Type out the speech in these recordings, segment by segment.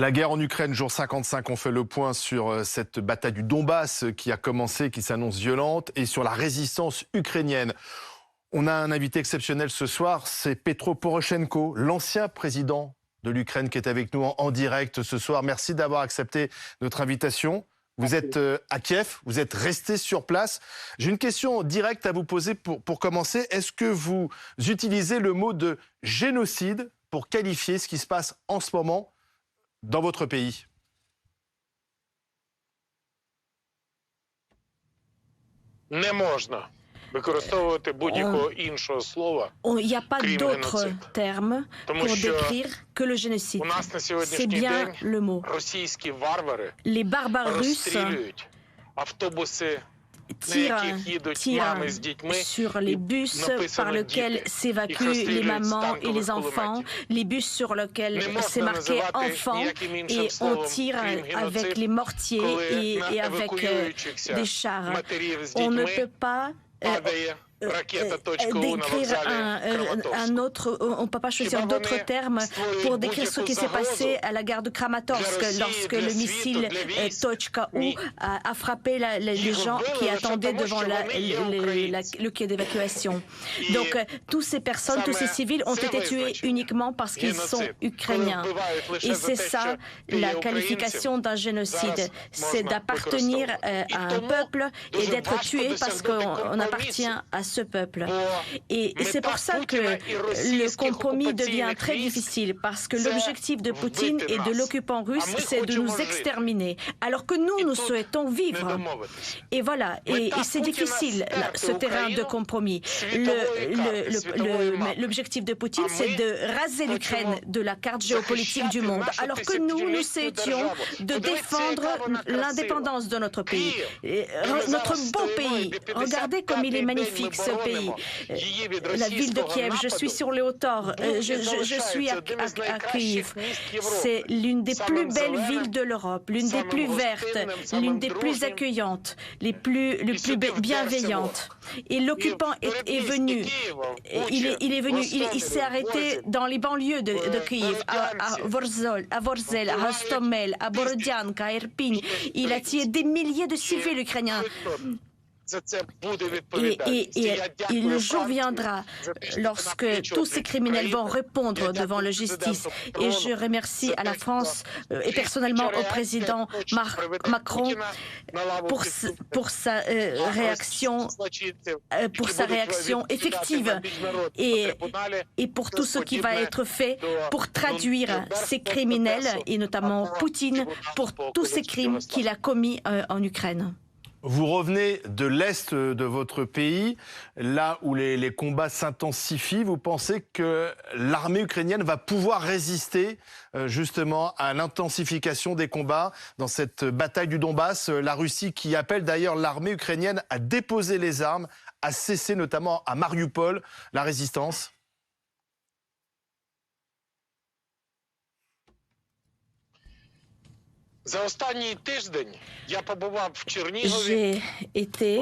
La guerre en Ukraine, jour 55, on fait le point sur cette bataille du Donbass qui a commencé, qui s'annonce violente, et sur la résistance ukrainienne. On a un invité exceptionnel ce soir, c'est Petro Poroshenko, l'ancien président de l'Ukraine qui est avec nous en direct ce soir. Merci d'avoir accepté notre invitation. Vous êtes à Kiev, vous êtes resté sur place. J'ai une question directe à vous poser pour commencer. Est-ce que vous utilisez le mot de génocide pour qualifier ce qui se passe en ce moment dans votre pays? Не можна використовувати будь-якого іншого слова. Il n'y a pas d'autre terme pour décrire que le génocide. C'est bien le mot. Російські варвари Les barbares russes розстрілюють автобуси, tirent sur les bus par lesquels s'évacuent les mamans et les enfants, les bus sur lesquels c'est marqué enfants, et on tire avec les mortiers et avec des chars. On ne peut pas décrire un autre, on ne peut pas choisir d'autres termes pour décrire ce qui s'est passé à la gare de Kramatorsk lorsque le missile .U a frappé les gens qui attendaient devant le quai d'évacuation. Donc toutes ces personnes, tous ces civils ont été tués uniquement parce qu'ils sont ukrainiens. Et c'est ça la qualification d'un génocide, c'est d'appartenir à un peuple et d'être tué parce qu'on appartient à ce peuple. Et c'est pour ça que le compromis devient très difficile, parce que l'objectif de Poutine et de l'occupant russe, c'est de nous exterminer, alors que nous souhaitons vivre. Et voilà, et c'est difficile, ce terrain de compromis. L'objectif de Poutine, c'est de raser l'Ukraine de la carte géopolitique du monde, alors que nous souhaitions de défendre l'indépendance de notre pays, notre beau pays. Regardez comme il est magnifique, ce pays. La ville de Kiev, je suis sur les hauteurs, je suis à Kiev. C'est l'une des plus belles villes de l'Europe, l'une des plus vertes, l'une des plus accueillantes, les plus bienveillantes. Et l'occupant est venu, il s'est arrêté dans les banlieues de Kiev, à Vorzel, à Hostomel, à Borodianka, à Irpin. Il a tué des milliers de civils ukrainiens. Et le jour viendra lorsque tous ces criminels vont répondre devant la justice. Et je remercie à la France et personnellement au président Macron pour sa réaction effective et pour tout ce qui va être fait pour traduire ces criminels, et notamment Poutine, pour tous ces crimes qu'il a commis en Ukraine. Vous revenez de l'Est de votre pays, là où les combats s'intensifient. Vous pensez que l'armée ukrainienne va pouvoir résister justement à l'intensification des combats dans cette bataille du Donbass? La Russie qui appelle d'ailleurs l'armée ukrainienne à déposer les armes, à cesser notamment à Mariupol la résistance. J'ai été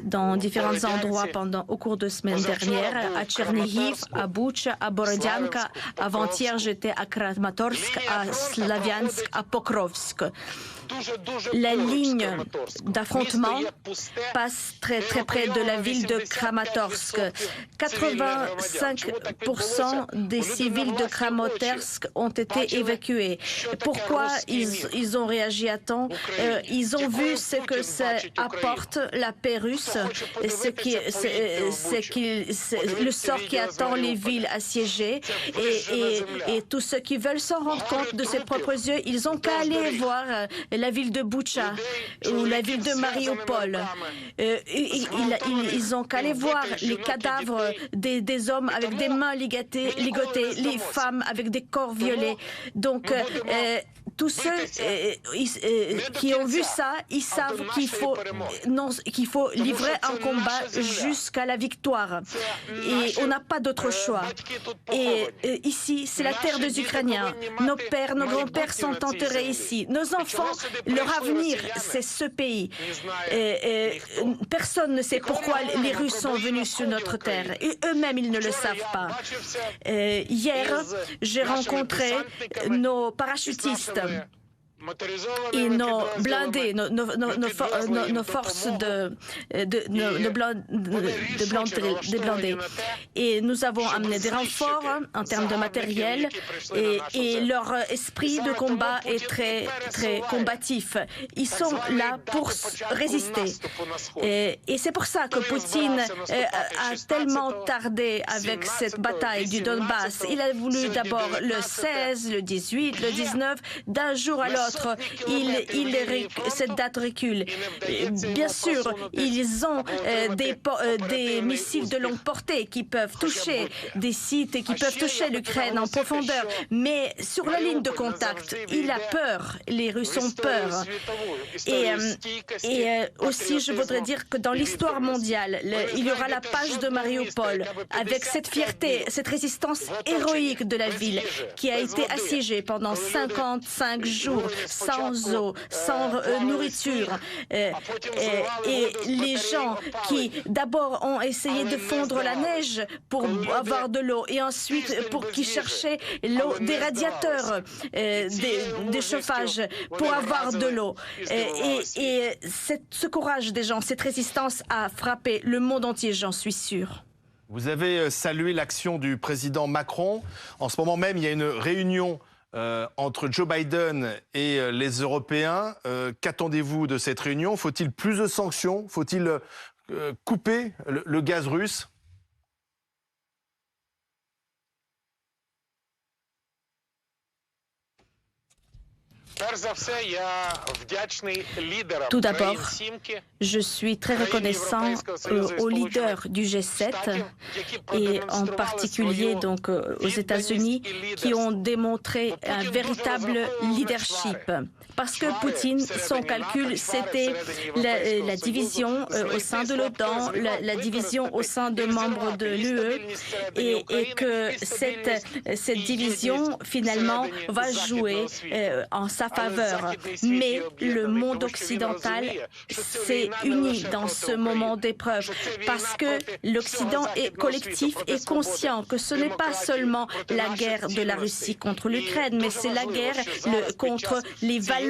dans différents endroits au cours de semaines dernières, à Tchernihiv, à Boutcha, à Borodianka. Avant-hier, j'étais à Kramatorsk, à Slaviansk, à Pokrovsk. La ligne d'affrontement passe très près de la ville de Kramatorsk. 85% des civils de Kramatorsk ont été évacués. Pourquoi ils ont réagi à temps? Ils ont vu ce que ça apporte la paix russe, le sort qui attend les villes assiégées, et tous ceux qui veulent s'en rendre compte de ses propres yeux, ils ont qu'à aller voir la ville de Boutcha ou la ville de Mariupol. Ils ont qu'à aller voir les cadavres des hommes avec des mains ligotées, les femmes avec des corps violés. Donc, tous ceux qui ont vu ça, ils savent qu'il faut livrer un combat jusqu'à la victoire. Et on n'a pas d'autre choix. Et ici, c'est la terre des Ukrainiens. Nos pères, nos grands-pères sont enterrés ici. Nos enfants, leur avenir, c'est ce pays. Personne ne sait pourquoi les Russes sont venus sur notre terre. Et eux-mêmes, ils ne le savent pas. Hier, j'ai rencontré nos parachutistes et nos blindés, nos forces de blindés. Et nous avons amené des renforts en termes de matériel et leur esprit de combat est très, très combatif. Ils sont là pour résister. Et c'est pour ça que Poutine a tellement tardé avec cette bataille du Donbass. Il a voulu d'abord le 16, le 18, le 19, d'un jour à l'autre. Cette date recule. Bien sûr, ils ont des missiles de longue portée qui peuvent toucher des sites et qui peuvent toucher l'Ukraine en profondeur. Mais sur la ligne de contact, il a peur. Les Russes ont peur. Et aussi, je voudrais dire que dans l'histoire mondiale, il y aura la page de Mariupol avec cette fierté, cette résistance héroïque de la ville qui a été assiégée pendant 55 jours. Sans eau, sans nourriture. Et les gens qui d'abord ont essayé de fondre la neige pour avoir de l'eau et ensuite qui cherchaient l'eau des radiateurs, des chauffages pour avoir de l'eau. Et ce courage des gens, cette résistance a frappé le monde entier, j'en suis sûre. Vous avez salué l'action du président Macron. En ce moment même, il y a une réunion entre Joe Biden et les Européens. Qu'attendez-vous de cette réunion? Faut-il plus de sanctions? Faut-il couper le gaz russe? Tout d'abord, je suis très reconnaissant aux leaders du G7 et en particulier donc aux États-Unis qui ont démontré un véritable leadership. Parce que Poutine, son calcul, c'était la division au sein de l'OTAN, la division au sein de membres de l'UE et que cette division, finalement, va jouer en sa faveur. Mais le monde occidental s'est uni dans ce moment d'épreuve parce que l'Occident est collectif et conscient que ce n'est pas seulement la guerre de la Russie contre l'Ukraine, mais c'est la guerre contre les valeurs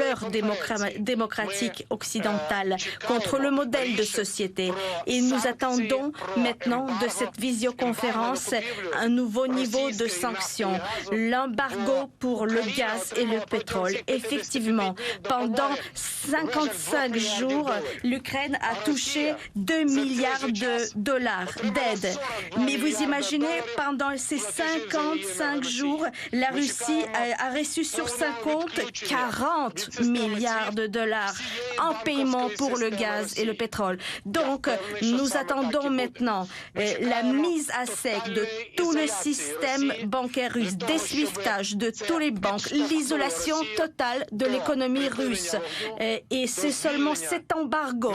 démocratiques occidentales, contre le modèle de société. Et nous attendons maintenant de cette visioconférence un nouveau niveau de sanctions. L'embargo pour le gaz et le pétrole. Effectivement, pendant 55 jours, l'Ukraine a touché 2 milliards de dollars d'aide. Mais vous imaginez, pendant ces 55 jours, la Russie a reçu sur sa compte 40 milliards de dollars en paiement pour le gaz et le pétrole. Donc, nous attendons maintenant la mise à sec de tout le système bancaire russe, des swiftages de tous les banques, l'isolation totale de l'économie russe. Et c'est seulement cet embargo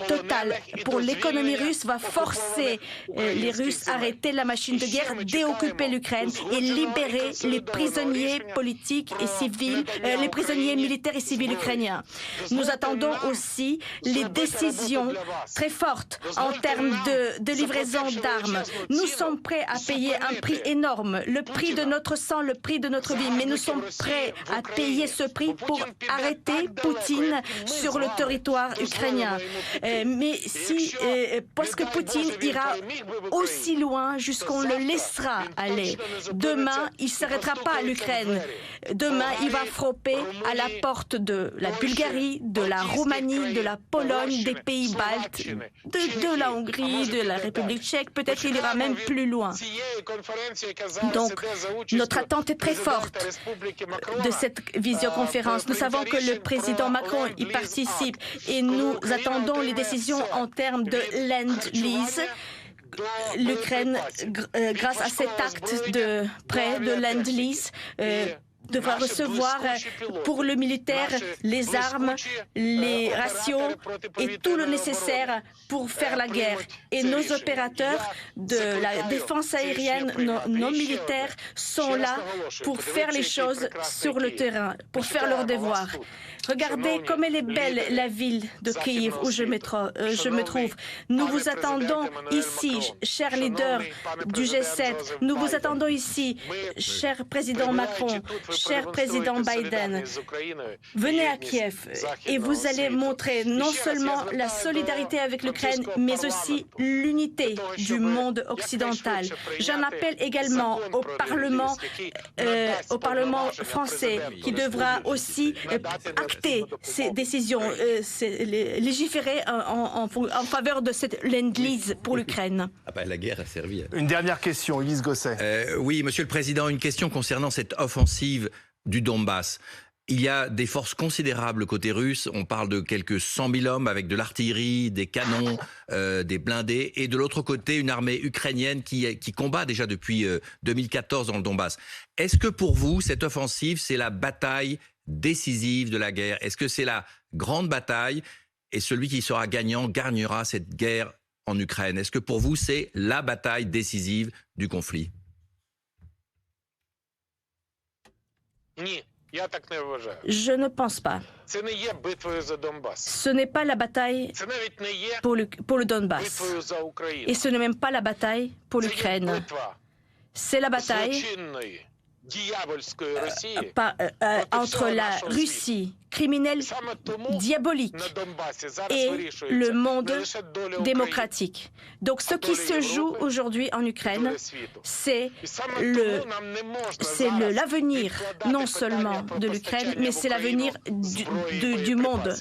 total pour l'économie russe va forcer les Russes à arrêter la machine de guerre, déoccuper l'Ukraine et libérer les prisonniers politiques et civils, les prisonniers militaires et civils ukrainiens. Nous attendons aussi les décisions très fortes en termes de livraison d'armes. Nous sommes prêts à payer un prix énorme, le prix de notre sang, le prix de notre vie, mais nous sommes prêts à payer ce prix pour arrêter Poutine sur le territoire ukrainien. Parce que Poutine ira aussi loin jusqu'on le laissera aller. Demain, il ne s'arrêtera pas à l'Ukraine. Demain, il va frapper à la porte de la Bulgarie, de la Roumanie, de la Pologne, des pays baltes, de la Hongrie, de la République tchèque. Peut-être il ira même plus loin. Donc, notre attente est très forte de cette visioconférence. Nous savons que le président Macron y participe et nous attendons les décisions en termes de Lend-Lease. L'Ukraine, grâce à cet acte de prêt de Lend-Lease, devra recevoir pour le militaire les armes, les rations et tout le nécessaire pour faire la guerre. Et nos opérateurs de la défense aérienne, nos militaires sont là pour faire les choses sur le terrain, pour faire leur devoir. Regardez comme elle est belle, la ville de Kiev où je me trouve. Nous vous attendons ici, chers leaders du G7. Nous vous attendons ici, cher président Macron, cher président Biden. Venez à Kiev et vous allez montrer non seulement la solidarité avec l'Ukraine, mais aussi l'unité du monde occidental. J'en appelle également au Parlement français qui devra aussi acter ces décisions, légiférer en faveur de cette Lend-Lease pour l'Ukraine. Ah ben, la guerre a servi. Une dernière question, Ulysse Gosset. Oui, Monsieur le Président, une question concernant cette offensive du Donbass. Il y a des forces considérables côté russe. On parle de quelques 100 000 hommes avec de l'artillerie, des canons, des blindés. Et de l'autre côté, une armée ukrainienne qui combat déjà depuis 2014 dans le Donbass. Est-ce que pour vous, cette offensive, c'est la bataille décisive de la guerre? Est-ce que c'est la grande bataille et celui qui sera gagnant gagnera cette guerre en Ukraine? Est-ce que pour vous, c'est la bataille décisive du conflit? Je ne pense pas. Ce n'est pas la bataille pour le Donbass. Et ce n'est même pas la bataille pour l'Ukraine. C'est la bataille entre la Russie criminelle, diabolique, et le monde démocratique. Donc ce qui se joue aujourd'hui en Ukraine, c'est l'avenir non seulement de l'Ukraine, mais c'est l'avenir du monde.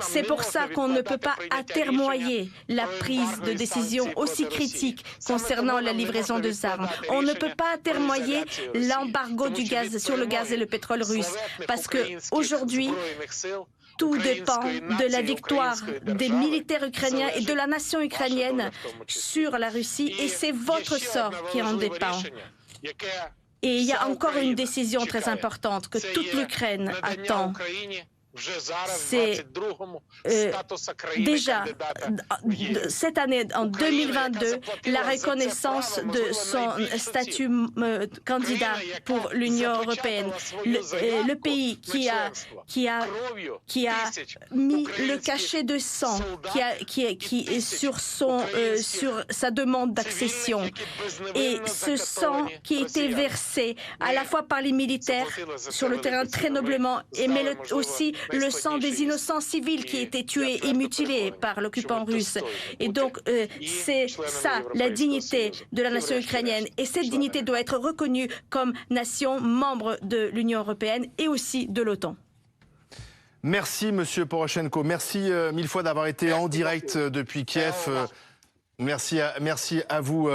C'est pour ça qu'on ne peut pas atermoyer la prise de décision aussi critique concernant la livraison des armes. On ne peut pas atermoyer l'embargo du gaz sur le gaz et le pétrole russe, parce que aujourd'hui, tout dépend de la victoire des militaires ukrainiens et de la nation ukrainienne sur la Russie, et c'est votre sort qui en dépend. Et il y a encore une décision très importante que toute l'Ukraine attend. C'est déjà cette année, en 2022, la reconnaissance de son statut candidat pour l'Union européenne. Le pays qui a mis le cachet de sang qui est sur sa demande d'accession, et ce sang qui a été versé à la fois par les militaires sur le terrain très noblement, mais aussi le sang des innocents civils qui étaient tués et mutilés par l'occupant russe. Et donc, c'est ça, la dignité de la nation ukrainienne. Et cette dignité doit être reconnue comme nation membre de l'Union européenne et aussi de l'OTAN. Merci, Monsieur Poroshenko. Merci mille fois d'avoir été en direct depuis Kiev. Merci à vous.